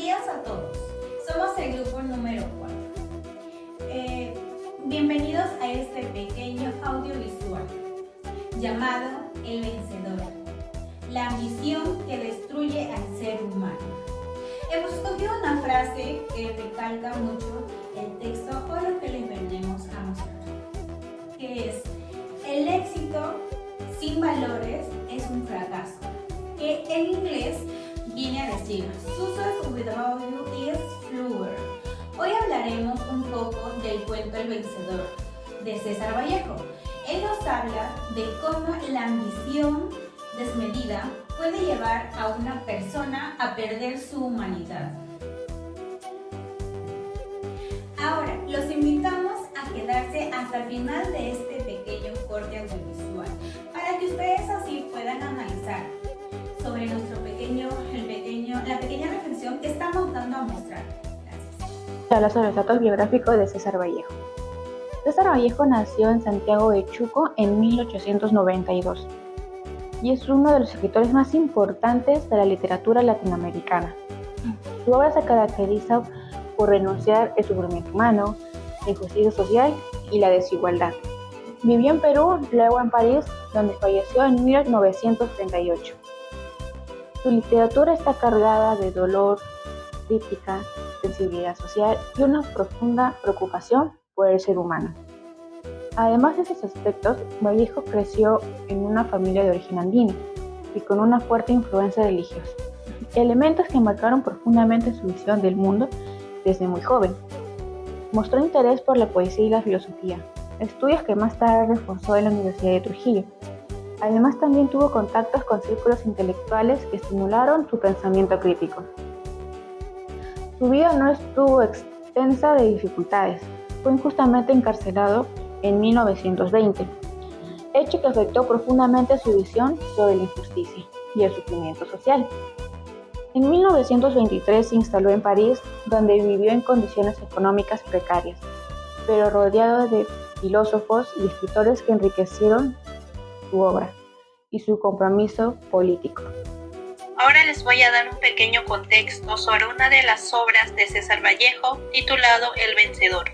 días a todos. Somos el grupo número 4. Bienvenidos a este pequeño audiovisual llamado El Vencedor, la ambición que destruye al ser humano. Hemos escogido una frase que recalca mucho el texto o lo que les venimos a mostrar, que es: el éxito sin valores es un fracaso, que en inglés viene a decir success without you is failure. Hoy hablaremos un poco del cuento El Vencedor de César Vallejo. Él nos habla de cómo la ambición desmedida puede llevar a una persona a perder su humanidad. Ahora, los invitamos a quedarse hasta el final de este pequeño corte audiovisual para que ustedes así puedan analizar sobre la pequeña reflexión que estamos dando a mostrar. Gracias. Habla sobre los datos biográficos de César Vallejo. César Vallejo nació en Santiago de Chuco en 1892 y es uno de los escritores más importantes de la literatura latinoamericana. Su obra se caracteriza por denunciar el sufrimiento humano, la injusticia social y la desigualdad. Vivió en Perú, luego en París, donde falleció en 1938. Su literatura está cargada de dolor, crítica, sensibilidad social y una profunda preocupación por el ser humano. Además de esos aspectos, Vallejo creció en una familia de origen andino y con una fuerte influencia religiosa, elementos que marcaron profundamente su visión del mundo desde muy joven. Mostró interés por la poesía y la filosofía, estudios que más tarde reforzó en la Universidad de Trujillo. Además, también tuvo contactos con círculos intelectuales que estimularon su pensamiento crítico. Su vida no estuvo extensa de dificultades. Fue injustamente encarcelado en 1920, hecho que afectó profundamente su visión sobre la injusticia y el sufrimiento social. En 1923 se instaló en París, donde vivió en condiciones económicas precarias, pero rodeado de filósofos y escritores que enriquecieron su obra y su compromiso político. Ahora les voy a dar un pequeño contexto sobre una de las obras de César Vallejo titulado El Vencedor.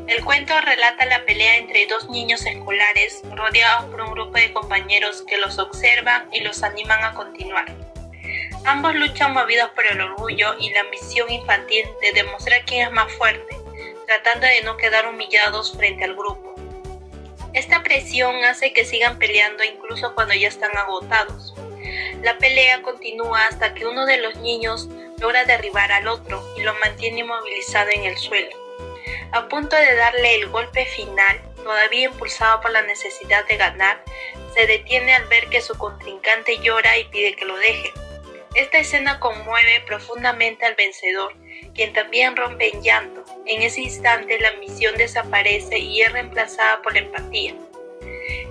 El cuento relata la pelea entre dos niños escolares rodeados por un grupo de compañeros que los observan y los animan a continuar. Ambos luchan movidos por el orgullo y la ambición infantil de demostrar quién es más fuerte, tratando de no quedar humillados frente al grupo. Esta presión hace que sigan peleando incluso cuando ya están agotados. La pelea continúa hasta que uno de los niños logra derribar al otro y lo mantiene inmovilizado en el suelo. A punto de darle el golpe final, todavía impulsado por la necesidad de ganar, se detiene al ver que su contrincante llora y pide que lo deje. Esta escena conmueve profundamente al vencedor, quien también rompe en llanto. En ese instante la ambición desaparece y es reemplazada por la empatía.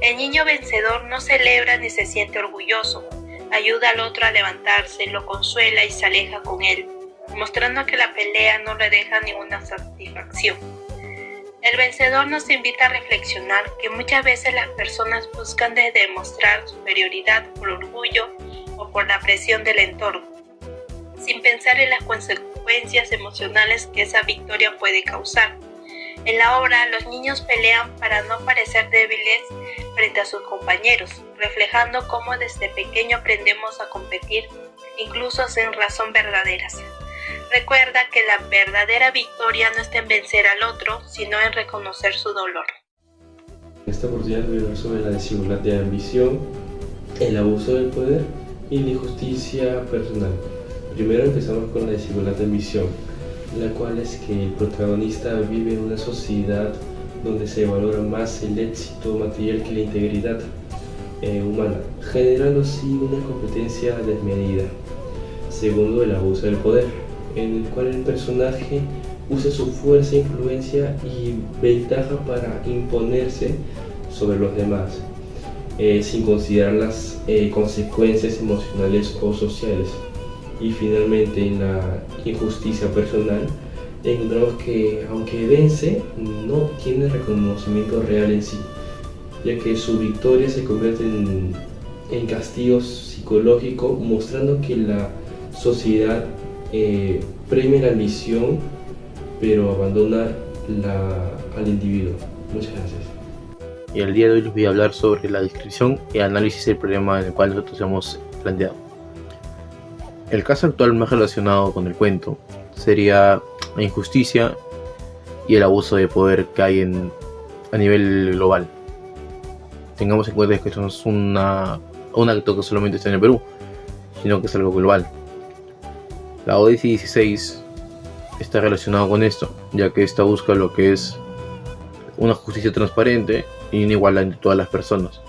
El niño vencedor no celebra ni se siente orgulloso, ayuda al otro a levantarse, lo consuela y se aleja con él, mostrando que la pelea no le deja ninguna satisfacción. El vencedor nos invita a reflexionar que muchas veces las personas buscan demostrar superioridad por orgullo o por la presión del entorno, sin pensar en las consecuencias emocionales que esa victoria puede causar. En la obra, los niños pelean para no parecer débiles frente a sus compañeros, reflejando cómo desde pequeño aprendemos a competir, incluso sin razón verdaderas. Recuerda que la verdadera victoria no está en vencer al otro, sino en reconocer su dolor. En esta oportunidad voy a hablar sobre la desigualdad de ambición, el abuso del poder y la injusticia personal. Primero empezamos con la desigualdad de ambición, la cual es que el protagonista vive en una sociedad donde se valora más el éxito material que la integridad humana, generando así una competencia desmedida. Segundo, el abuso del poder, en el cual el personaje usa su fuerza, influencia y ventaja para imponerse sobre los demás, sin considerar las consecuencias emocionales o sociales. Y finalmente, en la injusticia personal, encontramos que aunque vence, no tiene reconocimiento real en sí, ya que su victoria se convierte en castigo psicológico, mostrando que la sociedad premia la ambición, pero abandona al individuo. Muchas gracias. Y el día de hoy les voy a hablar sobre la descripción y análisis del problema en el cual nosotros hemos planteado. El caso actual más relacionado con el cuento sería la injusticia y el abuso de poder que hay a nivel global. Tengamos en cuenta que esto no es un acto que solamente está en el Perú, sino que es algo global. La ODS 16 está relacionado con esto, ya que esta busca lo que es una justicia transparente y una igualdad entre todas las personas.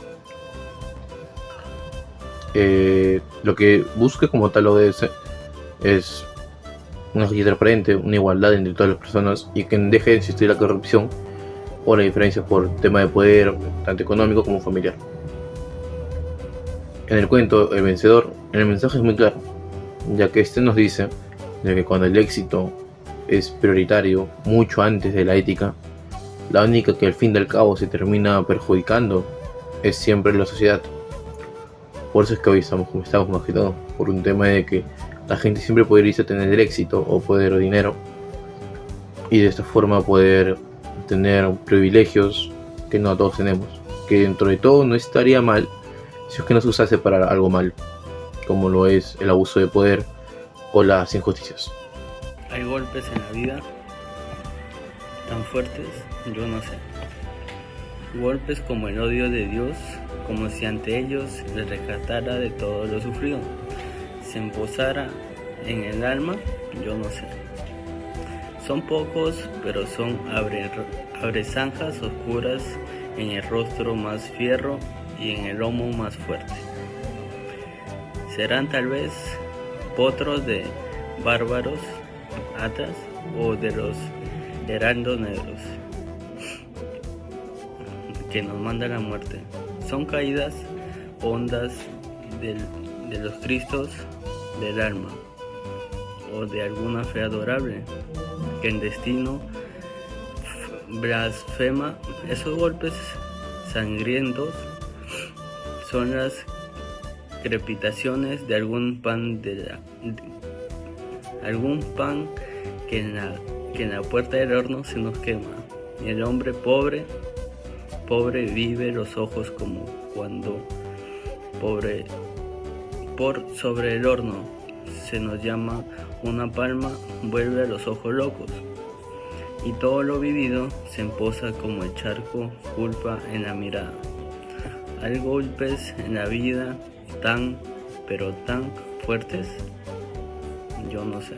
Lo que busca como tal la ODS es una justicia transparente, una igualdad entre todas las personas y que deje de existir la corrupción o la diferencia por tema de poder, tanto económico como familiar. En el cuento El Vencedor, el mensaje es muy claro, ya que este nos dice de que cuando el éxito es prioritario mucho antes de la ética, la única que al fin y al cabo se termina perjudicando es siempre la sociedad. Por eso es que hoy estamos como estamos, más que todo, por un tema de que la gente siempre podría irse a tener el éxito o poder o dinero, y de esta forma poder tener privilegios que no todos tenemos, que dentro de todo no estaría mal si es que no se usase para algo mal, como lo es el abuso de poder o las injusticias. Hay golpes en la vida tan fuertes, yo no sé. Golpes como el odio de Dios, como si ante ellos les rescatara de todo lo sufrido, se emposara en el alma, yo no sé. Son pocos, pero son abrezanjas oscuras en el rostro más fierro y en el lomo más fuerte. Serán tal vez potros de bárbaros atrás o de los heraldos negros que nos manda la muerte. Son caídas hondas de los cristos del alma o de alguna fe adorable que el destino blasfema. Esos golpes sangrientos son las crepitaciones de algún pan que en la puerta del horno se nos quema, y el hombre pobre vive los ojos como cuando por sobre el horno se nos llama una palma, vuelve a los ojos locos, y todo lo vivido se emposa como el charco, culpa en la mirada. Hay golpes en la vida pero tan fuertes, yo no sé.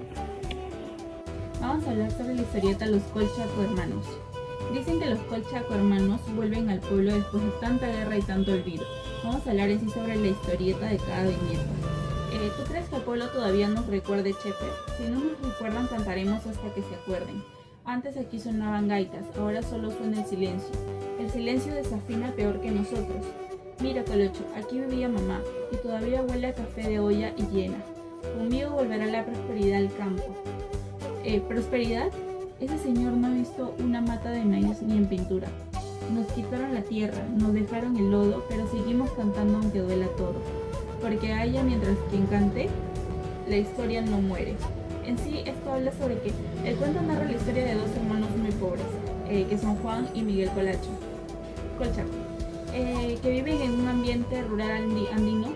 Vamos a hablar sobre la historieta Los Colchaco Hermanos. Dicen que los Colchaco Hermanos vuelven al pueblo después de tanta guerra y tanto olvido. Vamos a hablar en sí sobre la historieta de cada viñeta. ¿Tú crees que el pueblo todavía nos recuerde, Chepe? Si no nos recuerdan, cantaremos hasta que se acuerden. Antes aquí sonaban gaitas, ahora solo suena el silencio. El silencio desafina peor que nosotros. Mira, Colocho, aquí vivía mamá, y todavía huele a café de olla y llena. Conmigo volverá la prosperidad al campo. ¿Prosperidad? Ese señor no ha visto una mata de maíz ni en pintura. Nos quitaron la tierra, nos dejaron el lodo, pero seguimos cantando aunque duela todo. Porque a ella, mientras quien cante, la historia no muere. En sí, esto habla sobre que el cuento narra la historia de dos hermanos muy pobres, que son Juan y Miguel Colchaco, que viven en un ambiente rural andino.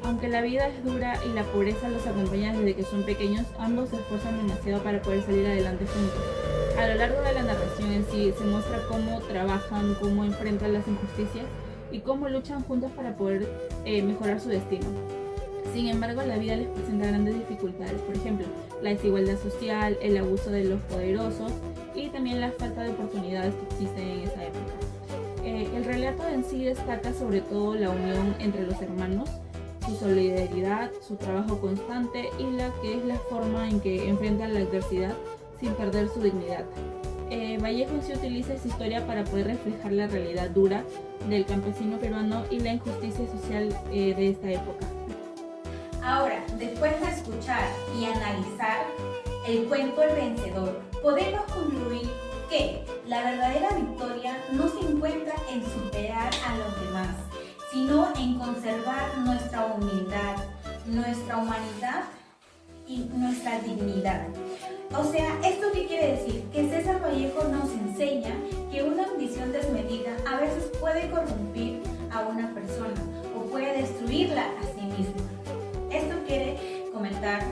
Aunque la vida es dura y la pobreza los acompaña desde que son pequeños, ambos se esfuerzan demasiado para poder salir adelante juntos. A lo largo de la narración en sí se muestra cómo trabajan, cómo enfrentan las injusticias y cómo luchan juntos para poder mejorar su destino. Sin embargo, la vida les presenta grandes dificultades, por ejemplo, la desigualdad social, el abuso de los poderosos y también la falta de oportunidades que existen en esa época. El relato en sí destaca sobre todo la unión entre los hermanos, su solidaridad, su trabajo constante y la que es la forma en que enfrentan la adversidad sin perder su dignidad. Vallejo en sí utiliza esta historia para poder reflejar la realidad dura del campesino peruano y la injusticia social de esta época. Ahora, después de escuchar y analizar el cuento El Vencedor, podemos concluir que la verdadera victoria no se encuentra en superar a los demás, sino en conservar nuestra humildad, nuestra humanidad y nuestra dignidad. O sea, ¿esto qué quiere decir? Que César Vallejo nos enseña que una ambición desmedida a veces puede corrompir a una persona o puede destruirla a sí misma. Esto quiere comentar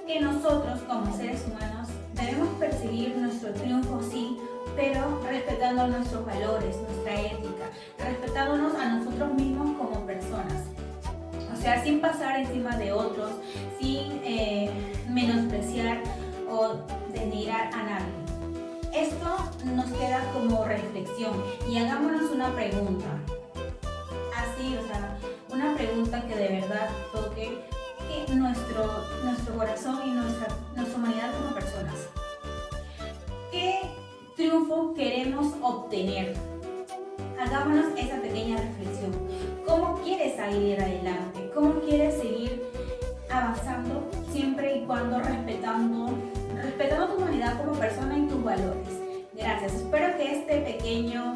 que nosotros como seres humanos debemos perseguir nuestro triunfo, sí, pero respetando nuestros valores, nuestra ética, respetándonos a nosotros mismos como personas. O sea, sin pasar encima de otros, sin menospreciar o denigrar a nadie. Esto nos queda como reflexión y hagámonos una pregunta. Así, o sea, una pregunta que de verdad toque nuestro corazón y nuestra humanidad como personas. ¿Qué triunfo queremos obtener? Hagámonos esa pequeña reflexión. ¿Cómo quieres salir adelante? ¿Cómo quieres seguir avanzando siempre y cuando respetando tu humanidad como persona y tus valores? Gracias. Espero que este pequeño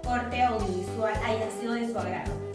corte audiovisual haya sido de su agrado.